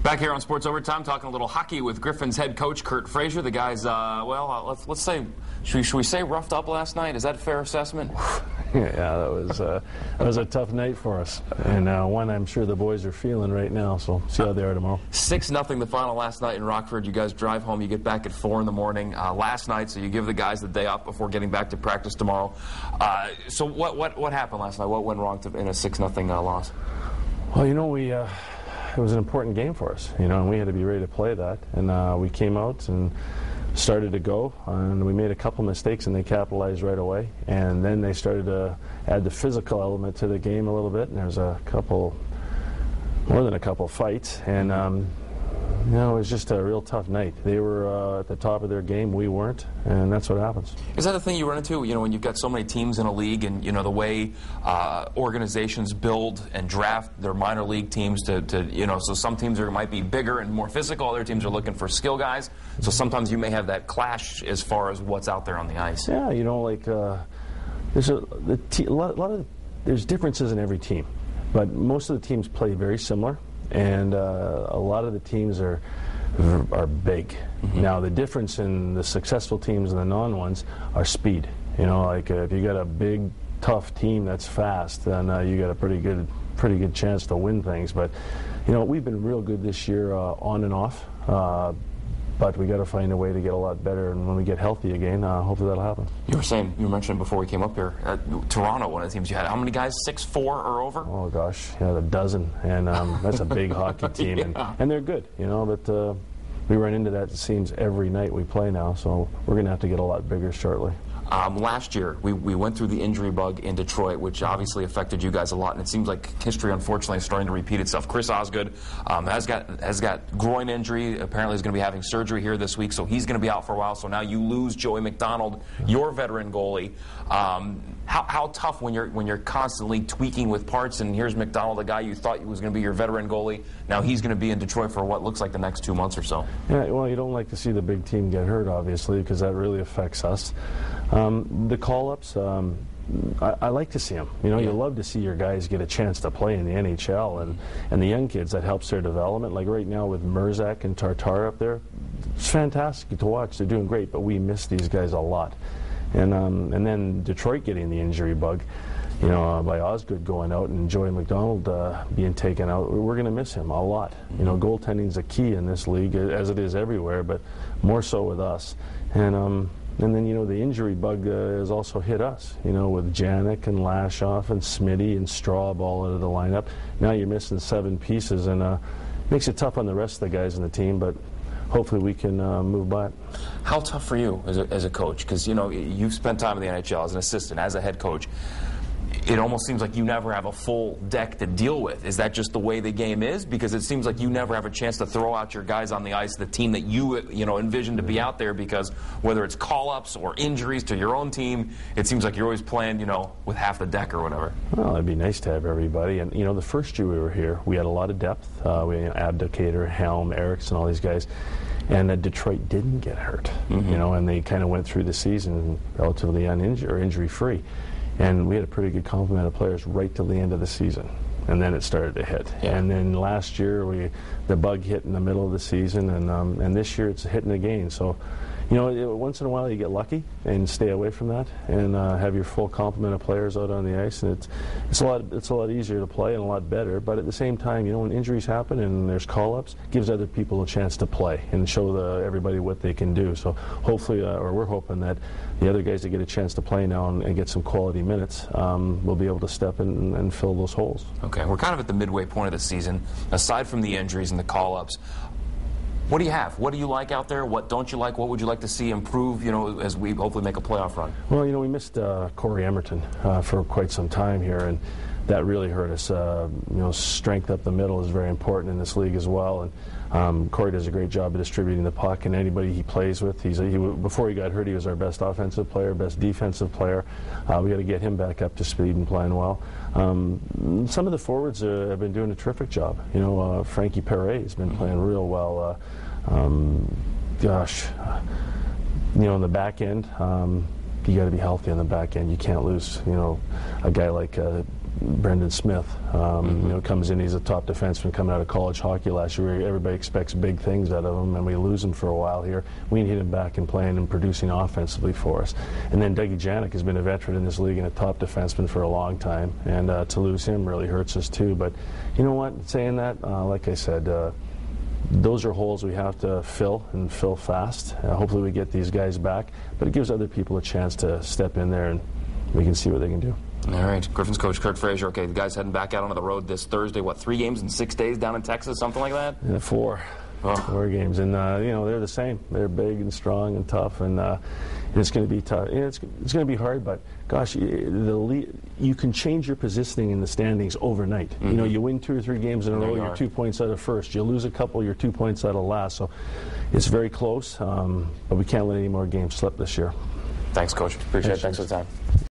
Back here on Sports Overtime, talking a little hockey with Griffins head coach Curt Fraser. The guys, let's say, should we say roughed up last night? Is that a fair assessment? Yeah, that was a tough night for us, and one I'm sure the boys are feeling right now. So see how they are tomorrow. 6-0 the final last night in Rockford. You guys drive home. You get back at 4 in the morning last night, so you give the guys the day off before getting back to practice tomorrow. So what happened last night? What went wrong in a 6-0 loss? Well, it was an important game for us, and we had to be ready to play that. And we came out and started to go, and we made a couple mistakes, and they capitalized right away. And then they started to add the physical element to the game a little bit, and there was more than a couple fights. And it was just a real tough night. They were at the top of their game, we weren't, and that's what happens. Is that the thing you run into, when you've got so many teams in a league, and the way organizations build and draft their minor league teams to so some teams might be bigger and more physical, other teams are looking for skill guys, so sometimes you may have that clash as far as what's out there on the ice. Yeah, there's differences in every team, but most of the teams play very similar. And a lot of the teams are big. Mm-hmm. Now, the difference in the successful teams and the non-ones are speed. If you got a big, tough team that's fast, then you got a pretty good chance to win things. But we've been real good this year on and off. But we got to find a way to get a lot better, and when we get healthy again, hopefully that'll happen. You mentioned before we came up here, Toronto, one of the teams you had. How many guys? 6'4" or over? Oh gosh, a dozen, and that's a big hockey team, Yeah. and they're good, But we run into that, it seems, every night we play now, so we're going to have to get a lot bigger shortly. Last year, we went through the injury bug in Detroit, which obviously affected you guys a lot, and it seems like history, unfortunately, is starting to repeat itself. Chris Osgood has got groin injury. Apparently, he's going to be having surgery here this week, so he's going to be out for a while. So now you lose Joey McDonald, your veteran goalie. How tough when you're constantly tweaking with parts, and here's McDonald, the guy you thought was going to be your veteran goalie. Now he's going to be in Detroit for what looks like the next 2 months or so. Yeah, well, you don't like to see the big team get hurt, obviously, because that really affects us. The call-ups, I like to see them. You love to see your guys get a chance to play in the NHL, and the young kids, that helps their development. Like right now with Merzak and Tartar up there, it's fantastic to watch. They're doing great, but we miss these guys a lot. And then Detroit getting the injury bug, by Osgood going out and Joey McDonald being taken out, we're going to miss him a lot. Goaltending's a key in this league, as it is everywhere, but more so with us. And then, the injury bug has also hit us, with Janik and Lashoff and Smitty and Straub all out of the lineup. Now you're missing 7 pieces, and makes it tough on the rest of the guys in the team, but hopefully we can move by it. How tough for you as a coach? Because, you've spent time in the NHL as an assistant, as a head coach. It almost seems like you never have a full deck to deal with. Is that just the way the game is? Because it seems like you never have a chance to throw out your guys on the ice, the team that you envision to be out there, because whether it's call-ups or injuries to your own team, it seems like you're always playing, with half the deck or whatever. Well, it'd be nice to have everybody. And, the first year we were here, we had a lot of depth. We had Abdicator, Helm, Erickson, all these guys. And Detroit didn't get hurt, and they kind of went through the season relatively injury-free. And we had a pretty good complement of players right till the end of the season. And then it started to hit. Yeah. And then last year, the bug hit in the middle of the season, and this year it's hitting again. So, once in a while you get lucky and stay away from that, and have your full complement of players out on the ice, and it's a lot easier to play and a lot better. But at the same time, when injuries happen and there's call-ups, gives other people a chance to play and show everybody what they can do. So hopefully, or we're hoping that the other guys that get a chance to play now and get some quality minutes will be able to step in and fill those holes. Okay, we're kind of at the midway point of the season. Aside from the injuries and the call-ups, what do you have? What do you like out there? What don't you like? What would you like to see improve, as we hopefully make a playoff run? Well, we missed Corey Emerton for quite some time here, and that really hurt us. Strength up the middle is very important in this league as well, and Corey does a great job of distributing the puck, and anybody he plays with, before he got hurt, he was our best offensive player, best defensive player. We got to get him back up to speed and playing well. Some of the forwards have been doing a terrific job. Frankie Perret has been playing real well. In the back end, you got to be healthy on the back end. You can't lose, a guy like Brendan Smith. Comes in, he's a top defenseman coming out of college hockey last year. Everybody expects big things out of him, and we lose him for a while here. We need him back and playing and producing offensively for us. And then Dougie Janik has been a veteran in this league and a top defenseman for a long time, and to lose him really hurts us too. But you know what, saying that, like I said, those are holes we have to fill, and fill fast. Hopefully we get these guys back, but it gives other people a chance to step in there and we can see what they can do. All right, Griffins coach Curt Fraser. Okay, the guys heading back out onto the road this Thursday. What, 3 games in 6 days down in Texas, something like that? Yeah, 4. Oh. 4 games, and they're the same. They're big and strong and tough, and it's going to be tough. It's going to be hard, but gosh, you can change your positioning in the standings overnight. Mm-hmm. You win 2 or 3 games in a row, you're 2 points out of first. You lose a couple, you're 2 points out of last. So it's very close, but we can't let any more games slip this year. Thanks, Coach. Appreciate it. Thanks for the time.